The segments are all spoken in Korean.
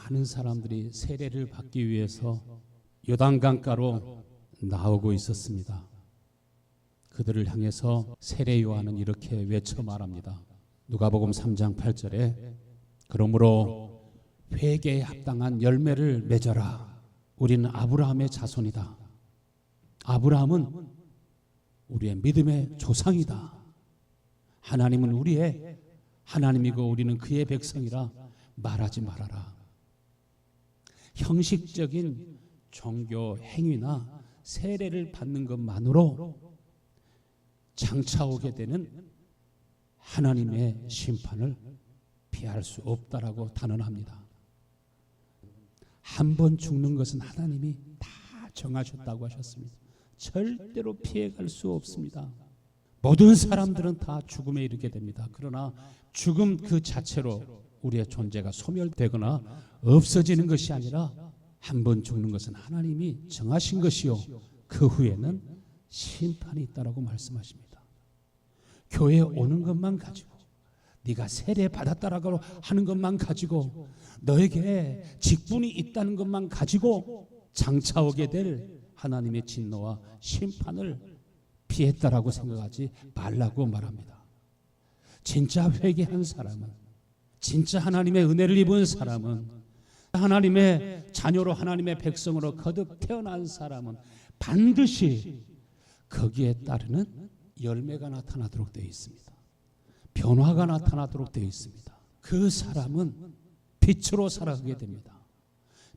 많은 사람들이 세례를 받기 위해서 요단강가로 나오고 있었습니다. 그들을 향해서 세례 요한은 이렇게 외쳐 말합니다. 누가복음 3장 8절에 그러므로 회개에 합당한 열매를 맺어라. 우리는 아브라함의 자손이다. 아브라함은 우리의 믿음의 조상이다. 하나님은 우리의 하나님이고 우리는 그의 백성이라 말하지 말아라. 형식적인 종교 행위나 세례를 받는 것만으로 장차 오게 되는 하나님의 심판을 피할 수 없다라고 단언합니다. 한 번 죽는 것은 하나님이 다 정하셨다고 하셨습니다. 절대로 피해갈 수 없습니다. 모든 사람들은 다 죽음에 이르게 됩니다. 그러나 죽음 그 자체로 우리의 존재가 소멸되거나 없어지는 것이 아니라 한 번 죽는 것은 하나님이 정하신 것이요 그 후에는 심판이 있다라고 말씀하십니다. 교회에 오는 것만 가지고 네가 세례 받았다라고 하는 것만 가지고 너에게 직분이 있다는 것만 가지고 장차 오게 될 하나님의 진노와 심판을 피했다라고 생각하지 말라고 말합니다. 진짜 회개한 사람은, 진짜 하나님의 은혜를 입은 사람은, 하나님의 자녀로 하나님의 백성으로 거듭 태어난 사람은 반드시 거기에 따르는 열매가 나타나도록 되어 있습니다. 변화가 나타나도록 되어 있습니다. 그 사람은 빛으로 살아가게 됩니다.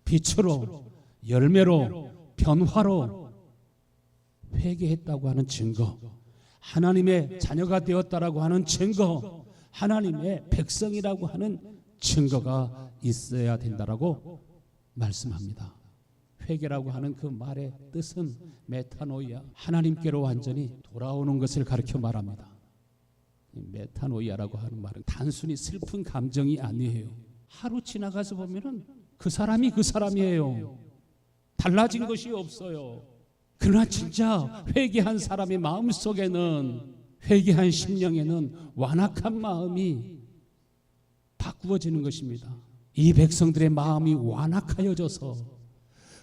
빛으로, 열매로, 변화로 회개했다고 하는 증거, 하나님의 자녀가 되었다라고 하는 증거, 하나님의 백성이라고 하는 증거가 있어야 된다라고 말씀합니다. 회개라고 하는 그 말의 뜻은 메타노이아, 하나님께로 완전히 돌아오는 것을 가르쳐 말합니다. 메타노이아라고 하는 말은 단순히 슬픈 감정이 아니에요. 하루 지나가서 보면은 그 사람이 그 사람이에요. 달라진 것이 없어요. 그러나 진짜 회개한 사람의 마음 속에는, 회개한 심령에는 완악한 마음이 바꾸어지는 것입니다. 이 백성들의 마음이 완악하여져서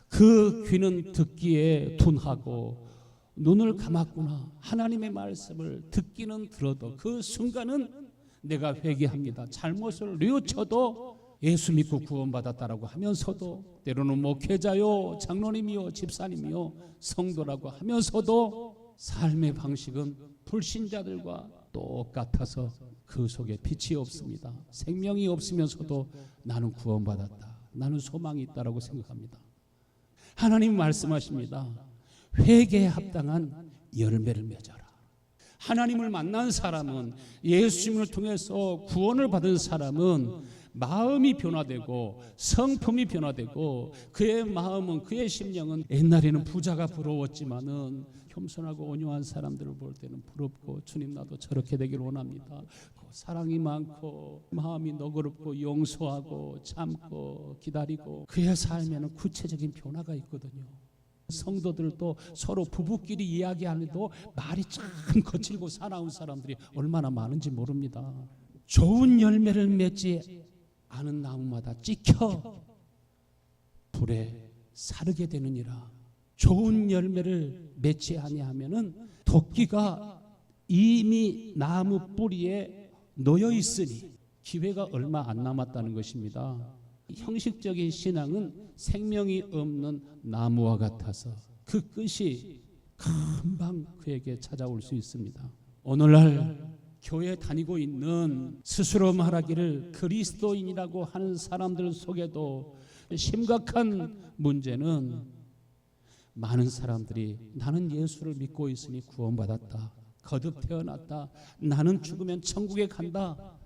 그 귀는 듣기에 둔하고 눈을 감았구나. 하나님의 말씀을 듣기는 들어도 그 순간은 내가 회개합니다. 잘못을 뉘우쳐도 예수 믿고 구원받았다라고 하면서도, 때로는 목회자요, 장로님이요, 집사님이요, 성도라고 하면서도 삶의 방식은 불신자들과 똑같아서 그 속에 빛이 없습니다. 생명이 없으면서도 나는 구원받았다, 나는 소망이 있다라고 생각합니다. 하나님 말씀하십니다. 회개에 합당한 열매를 맺어라. 하나님을 만난 사람은, 예수님을 통해서 구원을 받은 사람은 마음이 변화되고 성품이 변화되고, 그의 마음은, 그의 심령은 옛날에는 부자가 부러웠지만은 겸손하고 온유한 사람들을 볼 때는 부럽고, 주님 나도 저렇게 되기를 원합니다. 사랑이 많고 마음이 너그럽고 용서하고 참고 기다리고, 그의 삶에는 구체적인 변화가 있거든요. 성도들도 서로 부부끼리 이야기 안 해도 말이 참 거칠고 사나운 사람들이 얼마나 많은지 모릅니다. 좋은 열매를 맺지 않은 나무마다 찍혀 불에 사르게 되느니라. 좋은 열매를 맺지 아니하면은 도끼가 이미 나무 뿌리에 놓여 있으니 기회가 얼마 안 남았다는 것입니다. 형식적인 신앙은 생명이 없는 나무와 같아서 그 끝이 금방 그에게 찾아올 수 있습니다. 오늘날 교회 다니고 있는, 스스로 말하기를 그리스도인이라고 하는 사람들 속에도 심각한 문제는, 많은 사람들이 나는 예수를 믿고 있으니 구원받았다, 거듭 태어났다, 나는 죽으면 천국에 간다,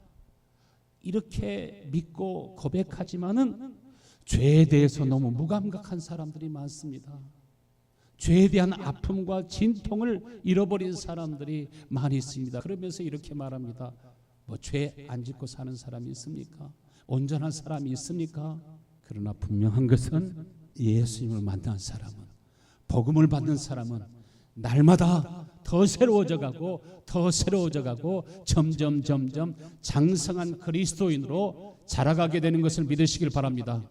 이렇게 믿고 고백하지만은 죄에 대해서 너무 무감각한 사람들이 많습니다. 죄에 대한 아픔과 진통을 잃어버린 사람들이 많이 있습니다. 그러면서 이렇게 말합니다. 뭐 죄 안 짓고 사는 사람이 있습니까? 온전한 사람이 있습니까? 그러나 분명한 것은 예수님을 만난 사람은, 복음을 받는 사람은 날마다 더 새로워져 가고 더 새로워져 가고 점점 장성한 그리스도인으로 자라가게 되는 것을 믿으시길 바랍니다.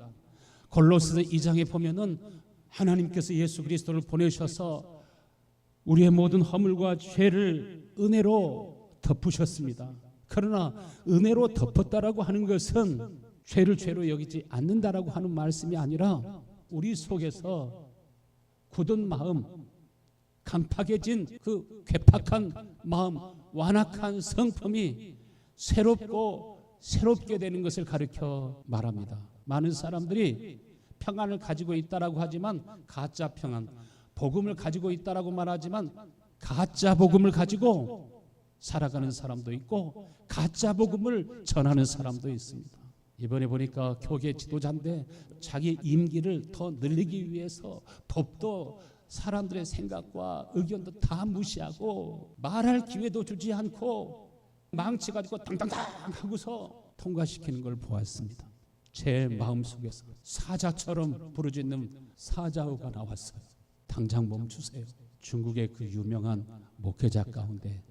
골로새 2장에 보면은 하나님께서 예수 그리스도를 보내셔서 우리의 모든 허물과 죄를 은혜로 덮으셨습니다. 그러나 은혜로 덮었다라고 하는 것은 죄를 죄로 여기지 않는다라고 하는 말씀이 아니라 우리 속에서 굳은 마음, 강팍해진 그 괴팍한 마음, 완악한 성품이 새롭게 되는 것을 가르쳐 말합니다. 많은 사람들이 평안을 가지고 있다라고 하지만 가짜 평안, 복음을 가지고 있다라고 말하지만 가짜 복음을 가지고 살아가는 사람도 있고 가짜 복음을 전하는 사람도 있습니다. 이번에 보니까 교계 지도자인데 자기 임기를 더 늘리기 위해서 법도 사람들의 생각과 의견도 다 무시하고 말할 기회도 주지 않고 망치 가지고 당당당 하고서 통과시키는 걸 보았습니다. 제 마음속에서 사자처럼 부르짖는 사자우가 나왔어요. 당장 멈추세요. 중국의 그 유명한 목회자 가운데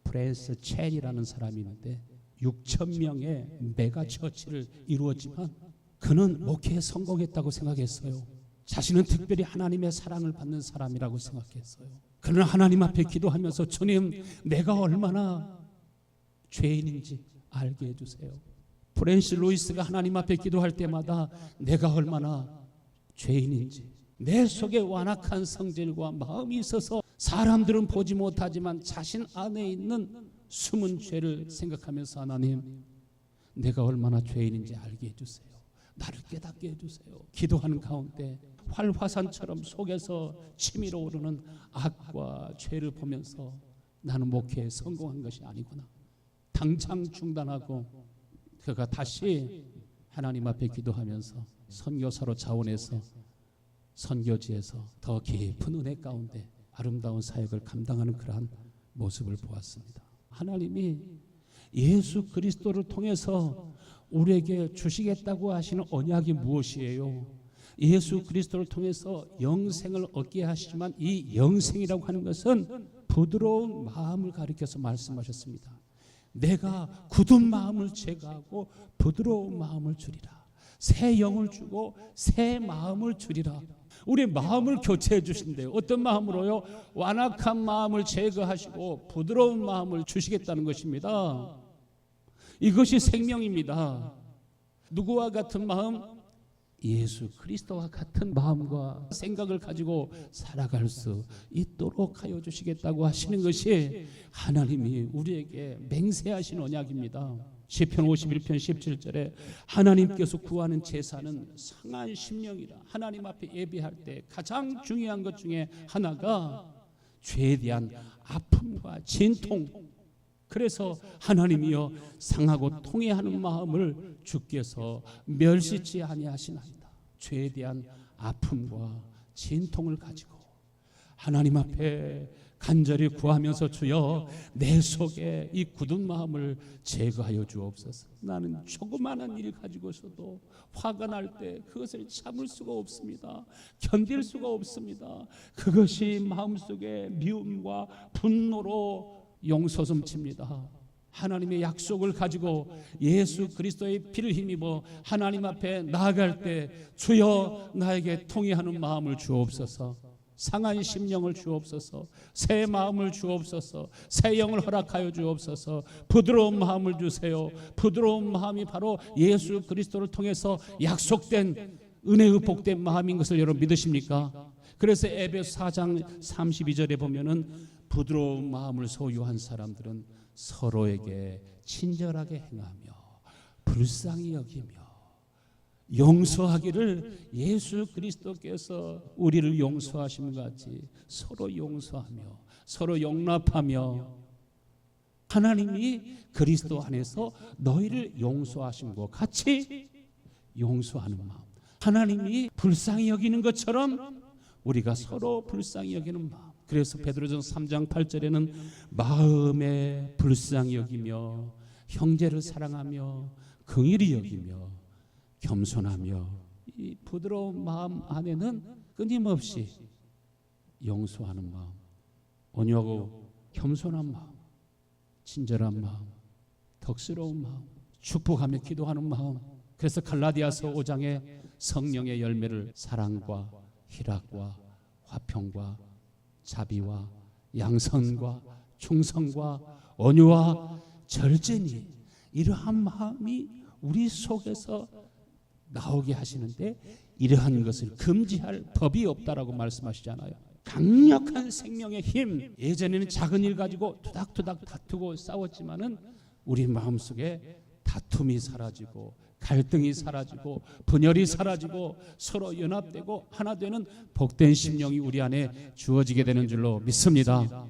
프랜스 첸이라는 사람이 있는데 6천 명의 메가 처치를 이루었지만 그는 목회에 성공했다고 생각했어요. 자신은 특별히 하나님의 사랑을 받는 사람이라고 생각했어요. 그는 하나님 앞에 기도하면서 주님, 내가 얼마나 죄인인지 알게 해주세요. 프랜시 루이스가 하나님 앞에 기도할 때마다 내가 얼마나 죄인인지, 내 속에 완악한 성질과 마음이 있어서 사람들은 보지 못하지만 자신 안에 있는 숨은 죄를 생각하면서 하나님, 내가 얼마나 죄인인지 알게 해주세요. 나를 깨닫게 해주세요. 기도하는 가운데 활화산처럼 속에서 치밀어 오르는 악과 죄를 보면서 나는 목회에 성공한 것이 아니구나. 당장 중단하고 그가 다시 하나님 앞에 기도하면서 선교사로 자원해서 선교지에서 더 깊은 은혜 가운데 아름다운 사역을 감당하는 그러한 모습을 보았습니다. 하나님이 예수 그리스도를 통해서 우리에게 주시겠다고 하시는 언약이 무엇이에요? 예수 그리스도를 통해서 영생을 얻게 하시지만 이 영생이라고 하는 것은 부드러운 마음을 가리켜서 말씀하셨습니다. 내가 굳은 마음을 제거하고 부드러운 마음을 주리라. 새 영을 주고 새 마음을 주리라. 우리 마음을 교체해 주신대요. 어떤 마음으로요? 완악한 마음을 제거하시고 부드러운 마음을 주시겠다는 것입니다. 이것이 생명입니다. 누구와 같은 마음? 예수 그리스도와 같은 마음과 생각을 가지고 살아갈 수 있도록 하여 주시겠다고 하시는 것이 하나님이 우리에게 맹세하신 언약입니다. 시편 51편 17절에 하나님께서 구하는 제사는 상한 심령이라. 하나님 앞에 예배할 때 가장 중요한 것 중에 하나가 죄에 대한 아픔과 진통. 그래서 하나님이여 상하고 통회하는 마음을 주께서 멸시치 아니하시나이다. 죄에 대한 아픔과 진통을 가지고 하나님 앞에 간절히 구하면서 주여 내 속에 이 굳은 마음을 제거하여 주옵소서. 나는 조그마한 일 가지고서도 화가 날 때 그것을 참을 수가 없습니다. 견딜 수가 없습니다. 그것이 마음속에 미움과 분노로 용솟음칩니다. 하나님의 약속을 가지고 예수 그리스도의 피를 힘입어 하나님 앞에 나아갈 때 주여 나에게 통회하는 마음을 주옵소서. 상한 심령을 주옵소서. 새 마음을 주옵소서. 새 영을 허락하여 주옵소서. 부드러운 마음을 주세요. 부드러운 마음이 바로 예수 그리스도를 통해서 약속된 은혜의 복된 마음인 것을 여러분 믿으십니까? 그래서 에베소 4장 32절에 보면은 부드러운 마음을 소유한 사람들은 서로에게 친절하게 행하며 불쌍히 여기며 용서하기를 예수 그리스도께서 우리를 용서하신 것 같이 서로 용서하며 서로 용납하며 하나님이 그리스도 안에서 너희를 용서하신 것 같이 용서하는 마음. 하나님이 불쌍히 여기는 것처럼 우리가 서로 불쌍히 여기는 마음. 그래서 베드로전서 3장 8절에는 마음에 불쌍히 여기며 형제를 사랑하며 긍휼히 여기며 겸손하며 이 부드러운 마음 안에는 끊임없이 용서하는 마음, 온유하고 겸손한 마음, 친절한 마음, 덕스러운 마음, 축복하며 기도하는 마음, 그래서 갈라디아서 5장에 성령의 열매를 사랑과 희락과 화평과 자비와 양선과 충성과 온유와 절제니, 이러한 마음이 우리 속에서 나오게 하시는데 이러한 것을 금지할 법이 없다라고 말씀하시잖아요. 강력한 생명의 힘. 예전에는 작은 일 가지고 투닥투닥 다투고 싸웠지만은 우리 마음속에 다툼이 사라지고 갈등이 사라지고 분열이 사라지고 서로 연합되고 하나 되는 복된 심령이 우리 안에 주어지게 되는 줄로 믿습니다.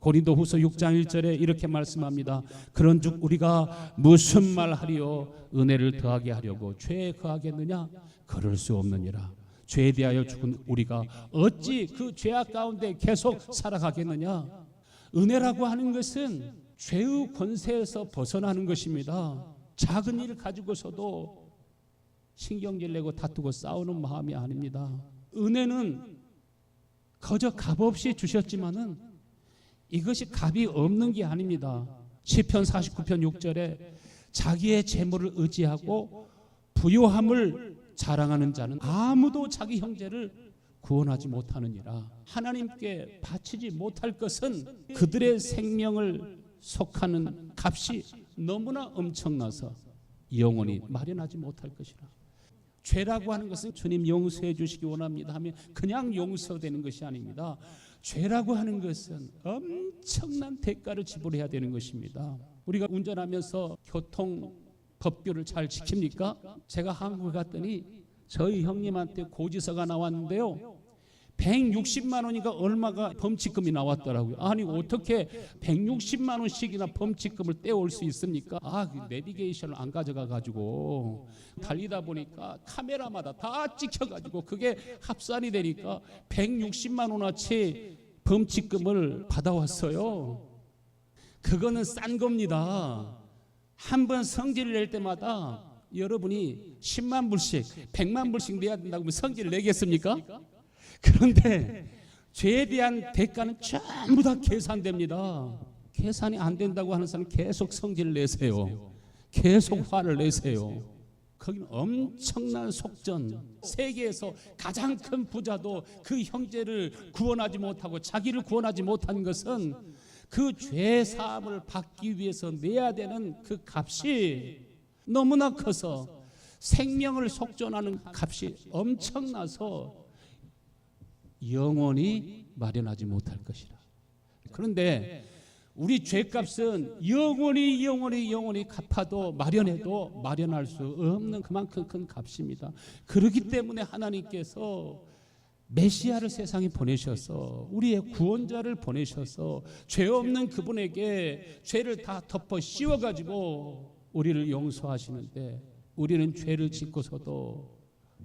고린도후서 6장 1절에 이렇게 말씀합니다. 그런즉 우리가 무슨 말하리요? 은혜를 더하게 하려고 죄에 거하겠느냐? 그럴 수 없느니라. 죄에 대하여 죽은 우리가 어찌 그 죄악 가운데 계속 살아가겠느냐? 은혜라고 하는 것은 죄의 권세에서 벗어나는 것입니다. 작은 일 가지고서도 신경질 내고 다투고 싸우는 마음이 아닙니다. 은혜는 거저 값없이 주셨지만은 이것이 값이 없는 게 아닙니다. 시편 49편 6절에 자기의 재물을 의지하고 부요함을 자랑하는 자는 아무도 자기 형제를 구원하지 못하느니라. 하나님께 바치지 못할 것은 그들의 생명을 속하는 값이 너무나 엄청나서 영원히 마련하지 못할 것이라. 죄라고 하는 것은 주님 용서해 주시기 원합니다 하면 그냥 용서되는 것이 아닙니다. 죄라고 하는 것은 엄청난 대가를 지불해야 되는 것입니다. 우리가 운전하면서 교통 법규를 잘 지킵니까? 제가 한국에 갔더니 저희 형님한테 고지서가 나왔는데요, 160만 원이니까 얼마가 범칙금이 나왔더라고요. 아니 어떻게 160만 원씩이나 범칙금을 떼올 수 있습니까? 그 내비게이션을 안 가져가 가지고 달리다 보니까 카메라마다 다 찍혀가지고 그게 합산이 되니까 160만 원어치 범칙금을 받아왔어요. 그거는 싼 겁니다. 한 번 성질을 낼 때마다 여러분이 10만 불씩 100만 불씩 내야 된다고 하면 성질을 내겠습니까? 그런데 죄에 대한 대가는 전부 다 계산됩니다. 계산이 안 된다고 하는 사람은 계속 성질을 내세요. 계속 화를 내세요. 거기는 엄청난 속전. 세계에서 가장 큰 부자도 그 형제를 구원하지 못하고 자기를 구원하지 못한 것은 그 죄 사함을 받기 위해서 내야 되는 그 값이 너무나 커서 생명을 속전하는 값이 엄청나서 영원히 마련하지 못할 것이라. 그런데 우리 죄값은 영원히 갚아도 마련해도 마련할 수 없는 그만큼 큰 값입니다. 그렇기 때문에 하나님께서 메시아를 세상에 보내셔서 우리의 구원자를 보내셔서 죄 없는 그분에게 죄를 다 덮어 씌워가지고 우리를 용서하시는데, 우리는 죄를 짓고서도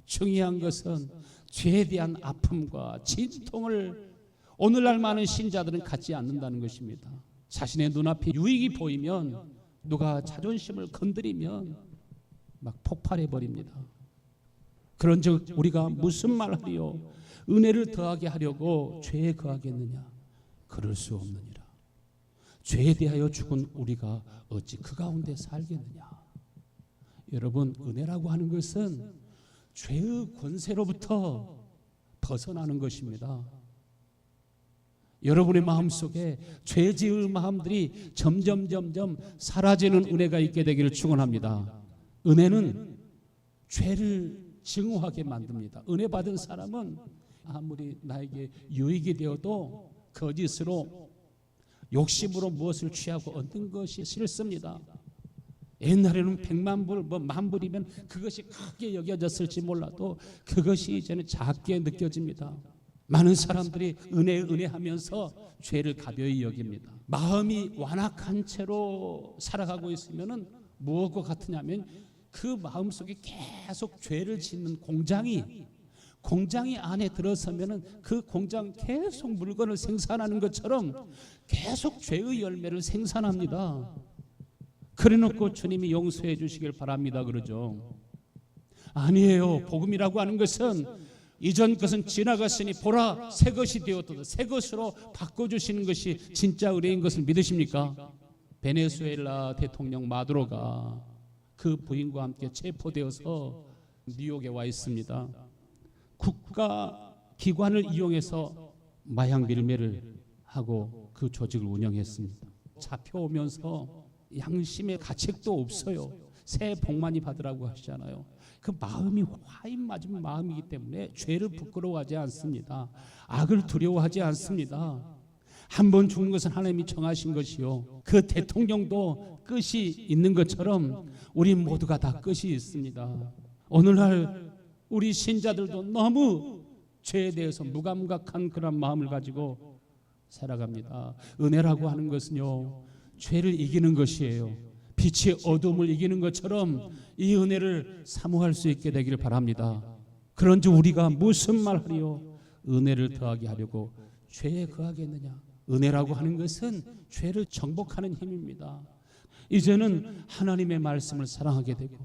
중요한 것은 죄에 대한 아픔과 진통을 오늘날 많은 신자들은 갖지 않는다는 것입니다. 자신의 눈앞에 유익이 보이면, 누가 자존심을 건드리면 막 폭발해 버립니다. 그런즉 우리가 무슨 말하리요? 은혜를 더하게 하려고 죄에 거하겠느냐? 그럴 수 없느니라. 죄에 대하여 죽은 우리가 어찌 그 가운데 살겠느냐? 여러분, 은혜라고 하는 것은 죄의 권세로부터 벗어나는 것입니다. 여러분의 마음속에 죄 지을 마음들이 점점 사라지는 은혜가 있게 되기를 축원합니다. 은혜는 죄를 증오하게 만듭니다. 은혜 받은 사람은 아무리 나에게 유익이 되어도 거짓으로 욕심으로 무엇을 취하고 얻는 것이 싫습니다. 옛날에는 100만 불, 만 불이면 그것이 크게 여겨졌을지 몰라도 그것이 이제는 작게 느껴집니다. 많은 사람들이 은혜 하면서 죄를 가벼이 여깁니다. 마음이 완악한 채로 살아가고 있으면은 무엇과 같으냐면 그 마음속에 계속 죄를 짓는 공장이 안에 들어서면은 그 공장 계속 물건을 생산하는 것처럼 계속 죄의 열매를 생산합니다. 그래놓고 주님이 용서해 주시길 바랍니다 그러죠. 아니에요. 복음이라고 하는 것은 이전 것은 지나갔으니 보라 새 것이 되었도다. 새 것으로 바꿔주시는 것이 진짜 은혜인 것을 믿으십니까? 베네수엘라 대통령 마두로가 그 부인과 함께 체포되어서 뉴욕에 와 있습니다. 국가 기관을 이용해서 마약 밀매를 하고 그 조직을 운영했습니다. 잡혀오면서 양심의 가책도 없어요. 새해 복 많이 받으라고 하시잖아요. 그 마음이 화인 맞은 마음이기 때문에 죄를 부끄러워하지 않습니다. 악을 두려워하지 않습니다. 한 번 죽는 것은 하나님이 정하신 것이요, 그 대통령도 끝이 있는 것처럼 우리 모두가 다 끝이 있습니다. 오늘날 우리 신자들도 너무 죄에 대해서 무감각한 그런 마음을 가지고 살아갑니다. 은혜라고 하는 것은요, 죄를 이기는 것이에요. 빛이 어둠을 이기는 것처럼 이 은혜를 사모할 수 있게 되기를 바랍니다. 그런지 우리가 무슨 말하리요? 은혜를 더하게 하려고 죄에 거하겠느냐? 은혜라고 하는 것은 죄를 정복하는 힘입니다. 이제는 하나님의 말씀을 사랑하게 되고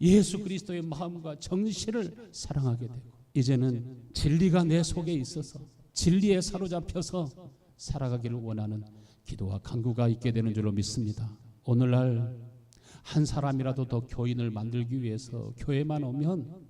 예수 그리스도의 마음과 정신을 사랑하게 되고 이제는 진리가 내 속에 있어서 진리에 사로잡혀서 살아가기를 원하는 기도와 간구가 있게 되는 줄로 믿습니다. 오늘날 한 사람이라도 더 교인을 만들기 위해서 교회만 오면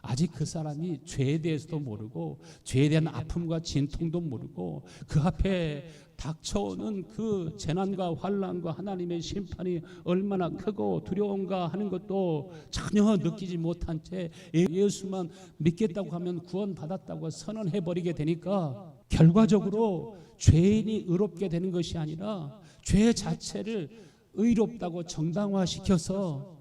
아직 그 사람이 죄에 대해서도 모르고 죄에 대한 아픔과 진통도 모르고 그 앞에 닥쳐오는 그 재난과 환난과 하나님의 심판이 얼마나 크고 두려운가 하는 것도 전혀 느끼지 못한 채 예수만 믿겠다고 하면 구원받았다고 선언해버리게 되니까 결과적으로 죄인이 의롭게 되는 것이 아니라 죄 자체를 의롭다고 정당화시켜서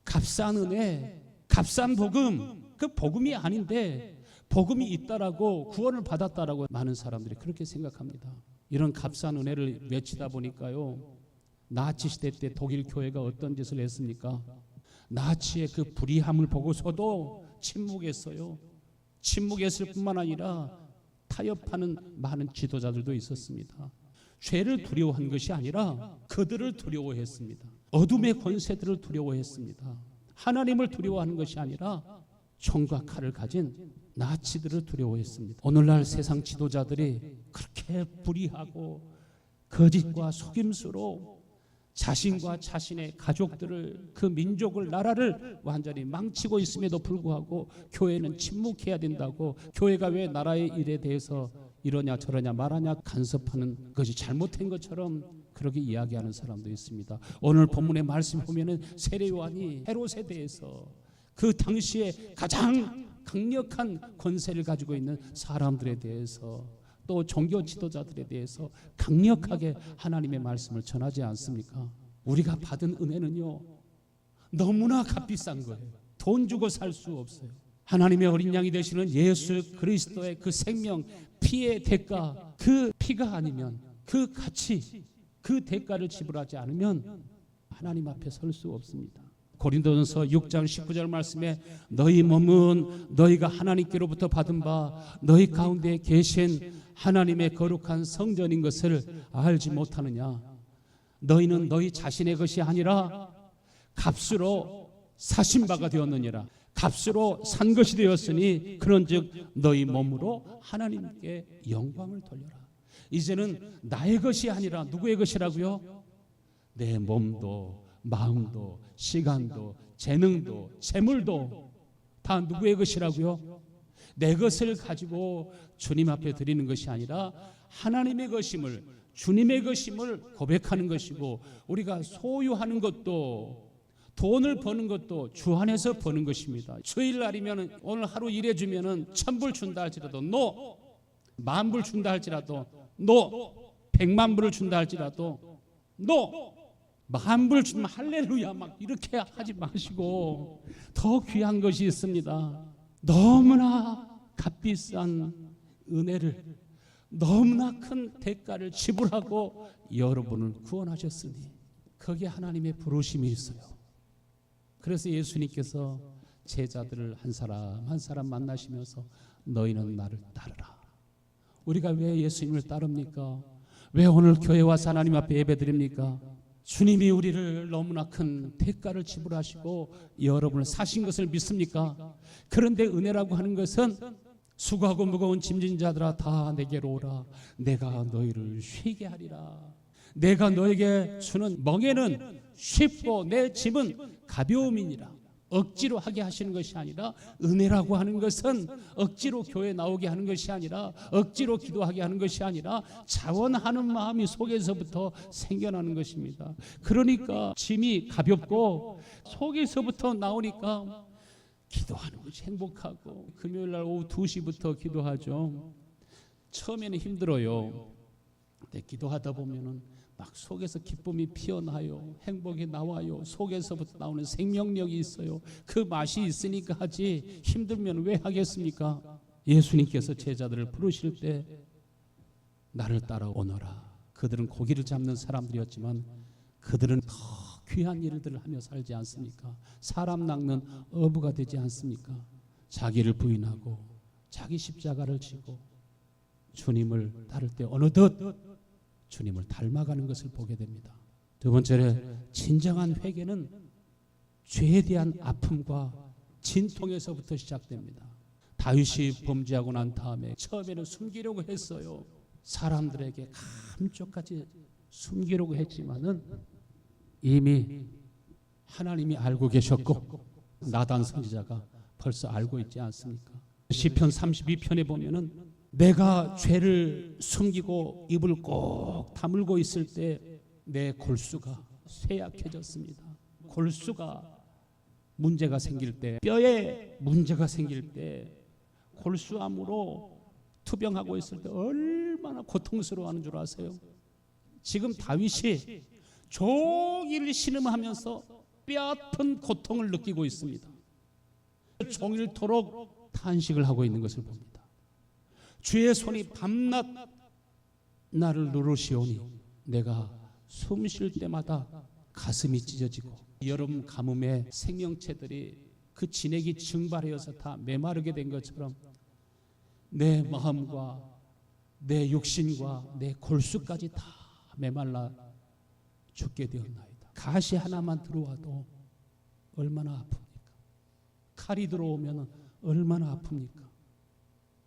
값싼 은혜, 값싼 복음, 그 복음이 아닌데 복음이 있다라고 구원을 받았다라고 많은 사람들이 그렇게 생각합니다. 이런 값싼 은혜를 외치다 보니까요, 나치 시대 때 독일 교회가 어떤 짓을 했습니까? 나치의 그 불의함을 보고서도 침묵했어요. 침묵했을 뿐만 아니라 타협하는 많은 지도자들도 있었습니다. 죄를 두려워한 것이 아니라 그들을 두려워했습니다. 어둠의 권세들을 두려워했습니다. 하나님을 두려워하는 것이 아니라 총과 칼을 가진 나치들을 두려워했습니다. 오늘날 세상 지도자들이 그렇게 불의하고 거짓과 속임수로 자신과 자신의 가족들을, 그 민족을, 나라를 완전히 망치고 있음에도 불구하고 교회는 침묵해야 된다고, 교회가 왜 나라의 일에 대해서 이러냐 저러냐 말하냐 간섭하는 것이 잘못된 것처럼 그렇게 이야기하는 사람도 있습니다. 오늘 본문의 말씀 보면은 세례 요한이 헤롯에 대해서 그 당시에 가장 강력한 권세를 가지고 있는 사람들에 대해서 또 종교 지도자들에 대해서 강력하게 하나님의 말씀을 전하지 않습니까? 우리가 받은 은혜는요, 너무나 값비싼 거예요. 돈 주고 살 수 없어요. 하나님의 어린 양이 되시는 예수 그리스도의 그 생명, 피의 대가, 그 피가 아니면, 그 가치, 그 대가를 지불하지 않으면 하나님 앞에 설 수 없습니다. 고린도전서 6장 19절 말씀에 너희 몸은 너희가 하나님께로부터 받은 바 너희 가운데 계신 하나님의 거룩한 성전인 것을 알지 못하느냐? 너희는 너희 자신의 것이 아니라 값으로 사신 바가 되었느니라. 값으로 산 것이 되었으니 그런즉 너희 몸으로 하나님께 영광을 돌려라. 이제는 나의 것이 아니라 누구의 것이라고요? 내 몸도 마음도 시간도 재능도 재물도 다 누구의 것이라고요? 내 것을 가지고 주님 앞에 드리는 것이 아니라 하나님의 것임을, 주님의 것임을 고백하는 것이고, 우리가 소유하는 것도 돈을 버는 것도 주 안에서 버는 것입니다. 주일날이면 오늘 하루 일해주면 1,000불 준다 할지라도 노, 10,000불 준다 할지라도 노, 100만 불을 준다 할지라도 노, 10,000불 주면 할렐루야 막 이렇게 하지 마시고 더 귀한 것이 있습니다. 너무나 값비싼 은혜를, 너무나 큰 대가를 지불하고 여러분을 구원하셨으니 거기에 하나님의 부르심이 있어요. 그래서 예수님께서 제자들을 한 사람 한 사람 만나시면서 너희는 나를 따르라. 우리가 왜 예수님을 따릅니까? 왜 오늘 교회 와서 하나님 앞에 예배드립니까? 주님이 우리를 너무나 큰 대가를 지불하시고 여러분을 사신 것을 믿습니까? 그런데 은혜라고 하는 것은 수고하고 무거운 짐진 자들아 다 내게로 오라. 내가 너희를 쉬게 하리라. 내가 너에게 주는 멍에는 쉽고 내 짐은 가벼움이니라. 억지로 하게 하시는 것이 아니라, 은혜라고 하는 것은 억지로 교회 나오게 하는 것이 아니라, 억지로 기도하게 하는 것이 아니라 자원하는 마음이 속에서부터 생겨나는 것입니다. 그러니까 짐이 가볍고 속에서부터 나오니까 기도하는 것이 행복하고, 금요일 날 오후 2시부터 기도하죠. 처음에는 힘들어요. 근데 기도하다 보면은 막 속에서 기쁨이 피어나요. 행복이 나와요. 속에서부터 나오는 생명력이 있어요. 그 맛이 있으니까 하지, 힘들면 왜 하겠습니까? 예수님께서 제자들을 부르실 때 나를 따라오너라. 그들은 고기를 잡는 사람들이었지만 그들은 더 귀한 일들을 하며 살지 않습니까? 사람 낚는 어부가 되지 않습니까? 자기를 부인하고 자기 십자가를 지고 주님을 따를 때 어느덧 주님을 닮아가는 것을 보게 됩니다. 두 번째로, 진정한 회개는 죄에 대한 아픔과 진통에서부터 시작됩니다. 다윗이 범죄하고 난 다음에 처음에는 숨기려고 했어요. 사람들에게 감쪽같이 숨기려고 했지만은 이미 하나님이 알고 계셨고, 나단 선지자가 벌써 알고 있지 않습니까? 시편 32편에 보면은 내가 죄를 숨기고 입을 꼭 다물고 있을 때 내 골수가 쇠약해졌습니다. 골수가 문제가 생길 때, 뼈에 문제가 생길 때, 골수암으로 투병하고 있을 때 얼마나 고통스러워하는 줄 아세요? 지금 다윗이 종일 신음하면서 뼈아픈 고통을 느끼고 있습니다. 종일토록 탄식을 하고 있는 것을 봅니다. 주의 손이 밤낮 나를 누르시오니 내가 숨 쉴 때마다 가슴이 찢어지고, 여름 가뭄에 생명체들이 그 진액이 증발하여서 다 메마르게 된 것처럼 내 마음과 내 육신과 내 골수까지 다 메말라 죽게 되었나이다. 가시 하나만 들어와도 얼마나 아픕니까? 칼이 들어오면 얼마나 아픕니까?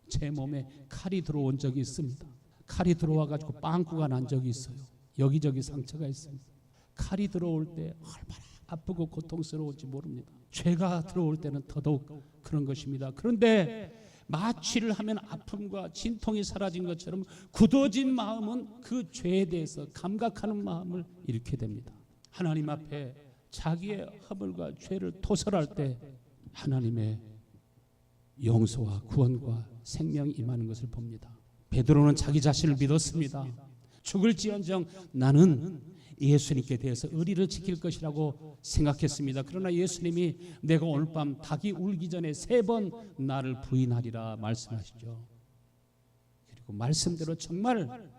제 몸에 칼이 들어온 적이 있습니다. 칼이 들어와가지고 빵꾸가 난 적이 있어요. 여기저기 상처가 있습니다. 칼이 들어올 때 얼마나 아프고 고통스러운지 모릅니다. 죄가 들어올 때는 더더욱 그런 것입니다. 그런데 마취를 하면 아픔과 진통이 사라진 것처럼 굳어진 마음은 그 죄에 대해서 감각하는 마음을 잃게 됩니다. 하나님 앞에 자기의 허물과 죄를 토설할 때 하나님의 용서와 구원과 생명이 임하는 것을 봅니다. 베드로는 자기 자신을 믿었습니다. 죽을지언정 나는 예수님께 대해서 의리를 지킬 것이라고 생각했습니다. 그러나 예수님이 내가 오늘 밤 닭이 울기 전에 3번 나를 부인하리라 말씀하시죠. 그리고 말씀대로 정말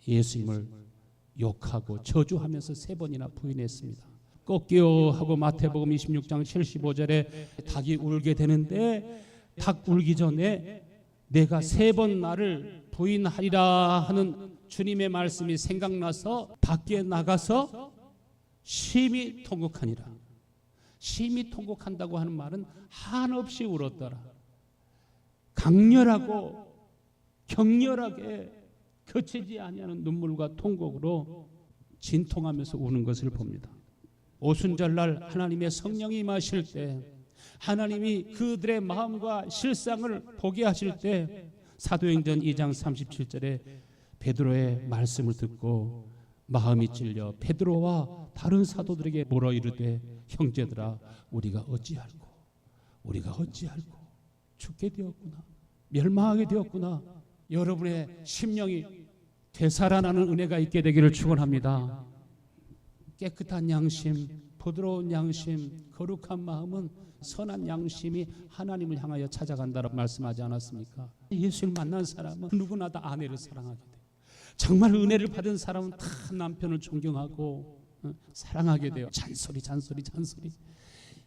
예수님을 욕하고 저주하면서 3번이나 부인했습니다. 꺾여 하고 마태복음 26장 75절에 닭이 울게 되는데, 닭 울기 전에 내가 3번 나를 부인하리라 하는 주님의 말씀이 생각나서 밖에 나가서 심히 통곡하니라. 심히 통곡한다고 하는 말은 한없이 울었더라. 강렬하고 격렬하게 그치지 아니하는 눈물과 통곡으로 진통하면서 우는 것을 봅니다. 오순절날 하나님의 성령이 임하실 때, 하나님이 그들의 마음과 실상을 보게 하실 때, 사도행전 2장 37절에 베드로의 말씀을 듣고 마음이 찔려 베드로와 다른 사도들에게 물어 이르되 형제들아 우리가 어찌할꼬 죽게 되었구나, 멸망하게 되었구나. 여러분의 심령이 되살아나는 은혜가 있게 되기를 축원합니다. 깨끗한 양심, 부드러운 양심, 거룩한 마음은 선한 양심이 하나님을 향하여 찾아간다고 말씀하지 않았습니까? 예수를 만난 사람은 누구나 다 아내를 사랑하게 돼요. 정말 은혜를 받은 사람은 다 남편을 존경하고 사랑하게 돼요. 잔소리.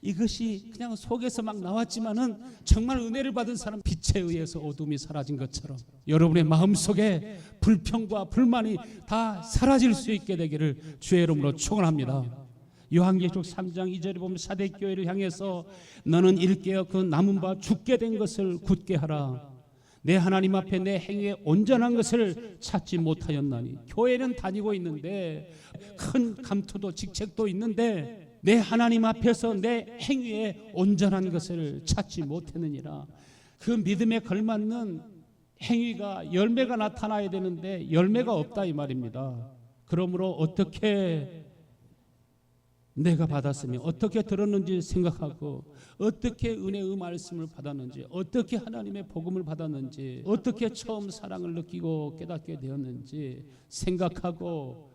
이것이 그냥 속에서 막 나왔지만은 정말 은혜를 받은 사람, 빛에 의해서 어둠이 사라진 것처럼 여러분의 마음속에 불평과 불만이 다 사라질 수 있게 되기를 주의 이름으로 축원합니다. 요한계시록 3장 2절에 보면 사대교회를 향해서 너는 일깨어 그 남은 바 죽게 된 것을 굳게 하라. 내 하나님 앞에 내 행위에 온전한 것을 찾지 못하였나니. 교회는 다니고 있는데, 큰 감투도 직책도 있는데 내 하나님 앞에서 내 행위에 온전한 것을 찾지 못했느니라. 그 믿음에 걸맞는 행위가, 열매가 나타나야 되는데 열매가 없다 이 말입니다. 그러므로 어떻게 내가 받았으면, 어떻게 들었는지 생각하고, 어떻게 은혜의 말씀을 받았는지, 어떻게 하나님의 복음을 받았는지, 어떻게 처음 사랑을 느끼고 깨닫게 되었는지 생각하고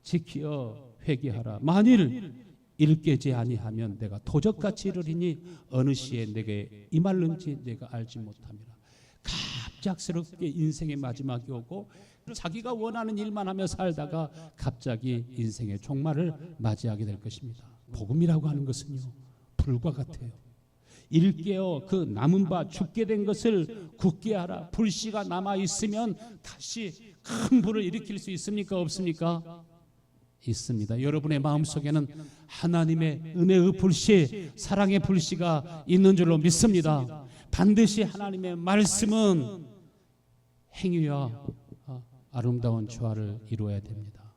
지키어 회개하라. 만일 일깨지 아니하면 내가 도적같이 이르리니 어느 시에 내게 임할는지 내가 알지 못함이라. 갑작스럽게 인생의 마지막이 오고 자기가 원하는 일만 하며 살다가 갑자기 인생의 종말을 맞이하게 될 것입니다. 복음이라고 하는 것은요, 불과 같아요. 일깨어 그 남은 바 죽게 된 것을 굳게 하라. 불씨가 남아 있으면 다시 큰 불을 일으킬 수 있습니까? 없습니까? 있습니다. 여러분의 마음속에는 하나님의 은혜의 불씨, 사랑의 불씨가 있는 줄로 믿습니다. 반드시 하나님의 말씀은 행위와 아름다운 조화를 이루어야 됩니다.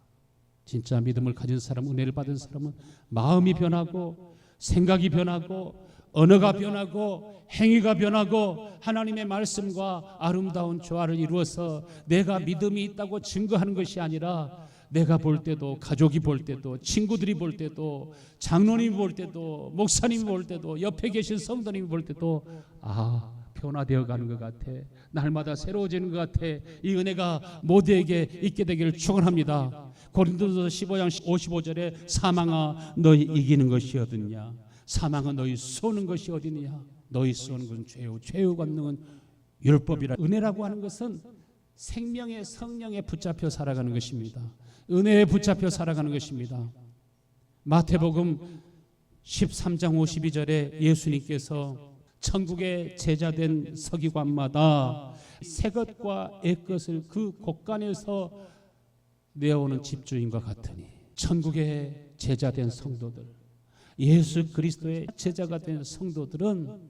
진짜 믿음을 가진 사람, 은혜를 받은 사람은 마음이 변하고 생각이 변하고 언어가 변하고 행위가 변하고 하나님의 말씀과 아름다운 조화를 이루어서 내가 믿음이 있다고 증거하는 것이 아니라 내가 볼 때도, 가족이 볼 때도, 친구들이 볼 때도, 장로님이 볼 때도, 목사님이 볼 때도, 옆에 계신 성도님이 볼 때도 변화되어 가는 것 같아. 날마다 새로워지는 것 같아. 이 은혜가 모두에게 있게 되기를 축원합니다. 고린도서 15장 55절에 사망아 너희 이기는 것이 어딨냐? 사망아 너희 쏘는 것이 어디냐? 너희 쏘는 것은 죄요, 죄의 권능은 율법이라. 은혜라고 하는 것은 생명의 성령에 붙잡혀 살아가는 것입니다. 은혜에 붙잡혀 살아가는 것입니다. 마태복음 13장 52절에 예수님께서 천국의 제자된 서기관마다 새것과 애것을 그 곳간에서 내어오는 집주인과 같으니, 천국의 제자된 성도들, 예수 그리스도의 제자가 된 성도들은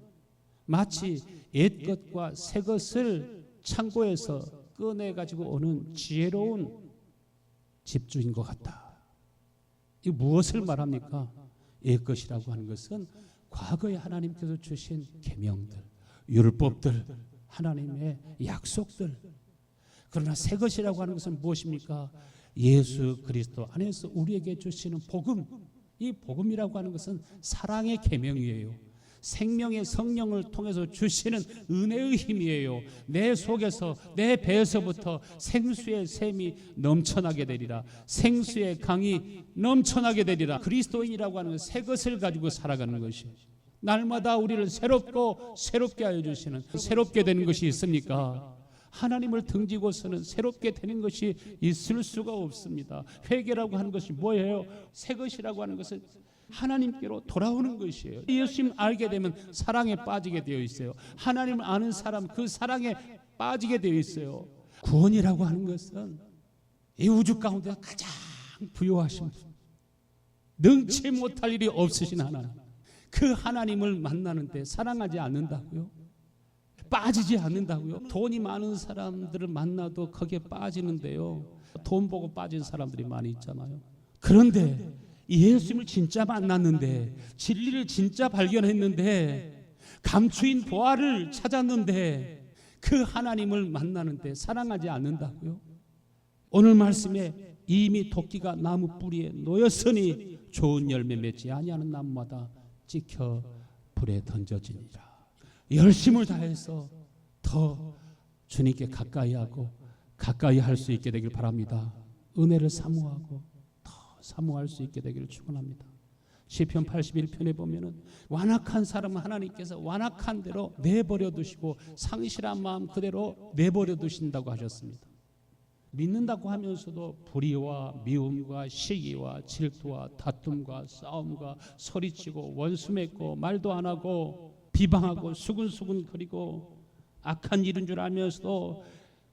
마치 옛것과 새것을 창고에서 꺼내가지고 오는 지혜로운 집주인과 같다. 이 무엇을 말합니까? 옛것이라고 하는 것은 과거에 하나님께서 주신 계명들, 율법들, 하나님의 약속들. 그러나 새 것이라고 하는 것은 무엇입니까? 예수 그리스도 안에서 우리에게 주시는 복음. 이 복음이라고 하는 것은 사랑의 계명이에요. 생명의 성령을 통해서 주시는 은혜의 힘이에요. 내 속에서, 내 배에서부터 생수의 샘이 넘쳐나게 되리라. 생수의 강이 넘쳐나게 되리라. 그리스도인이라고 하는 새 것을 가지고 살아가는 것이에요. 날마다 우리를 새롭게 하여 주시는, 새롭게 되는 것이 있습니까? 하나님을 등지고서는 새롭게 되는 것이 있을 수가 없습니다. 회개라고 하는 것이 뭐예요? 새 것이라고 하는 것은 하나님께로 돌아오는 것이에요. 예수님 알게 되면 사랑에 빠지게 되어 있어요. 하나님을 아는 사람, 그 사랑에 빠지게 되어 있어요. 구원이라고 하는 것은 이 우주 가운데 가장 부유하신 분, 능치 못할 일이 없으신 하나님, 그 하나님을 만나는데 사랑하지 않는다고요? 빠지지 않는다고요? 돈이 많은 사람들을 만나도 거기에 빠지는데요, 돈 보고 빠진 사람들이 많이 있잖아요. 그런데 예수님을 진짜 만났는데, 진리를 진짜 발견했는데, 감추인 보화를 찾았는데 그 하나님을 만나는데 사랑하지 않는다고요? 오늘 말씀에 이미 도끼가 나무 뿌리에 놓였으니 좋은 열매 맺지 아니하는 나무마다 찍혀 불에 던져지니라. 열심을 다해서 더 주님께 가까이 하고 가까이 할 수 있게 되길 바랍니다. 은혜를 사모하고 사모할 수 있게 되기를 축원합니다. 시편 81편에 보면은 완악한 사람은 하나님께서 완악한 대로 내버려 두시고 상실한 마음 그대로 내버려 두신다고 하셨습니다. 믿는다고 하면서도 불의와 미움과 시기와 질투와 다툼과 싸움과 소리치고 원수 맺고 말도 안 하고 비방하고 수근수근 거리고 악한 일인 줄 알면서도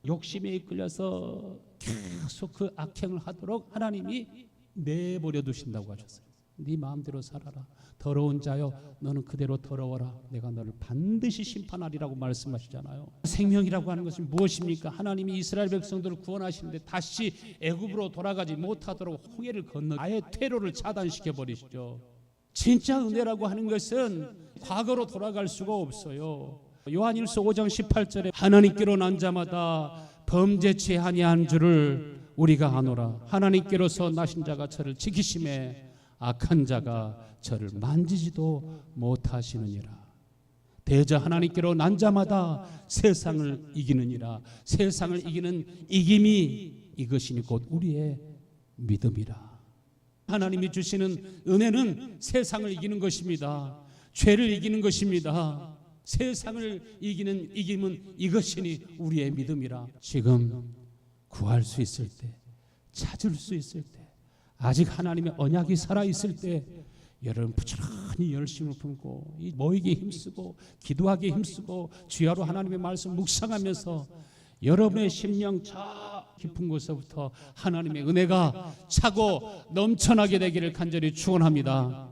욕심에 이끌려서 계속 그 악행을 하도록 하나님이 내버려 두신다고 하셨어요. 네 마음대로 살아라. 더러운 자여 너는 그대로 더러워라. 내가 너를 반드시 심판하리라고 말씀하시잖아요. 생명이라고 하는 것은 무엇입니까? 하나님이 이스라엘 백성들을 구원하시는데 다시 애굽으로 돌아가지 못하도록 홍해를 건너 아예 퇴로를 차단시켜 버리시죠. 진짜 은혜라고 하는 것은 과거로 돌아갈 수가 없어요. 요한일서 5장 18절에 하나님께로 난 자마다 범죄치 아니한 줄을 우리가 아노라. 하나님께로서 나신 자가 저를 지키심에 악한 자가 저를 만지지도 못하시느니라. 대저 하나님께로 난 자마다 세상을 이기느니라. 세상을 이기는 이김이 이것이니 곧 우리의 믿음이라. 하나님이 주시는 은혜는 세상을 이기는 것입니다. 죄를 이기는 것입니다. 세상을 이기는 이김은 이것이니 우리의 믿음이라. 지금 구할 수 있을 때, 찾을 수 있을 때, 아직 하나님의 언약이 살아있을 때 여러분 부지런히 열심을 품고 모이기에 힘쓰고 기도하기에 힘쓰고 주야로 하나님의 말씀 묵상하면서 여러분의 심령 저 깊은 곳에서부터 하나님의 은혜가 차고 넘쳐나게 되기를 간절히 축원합니다.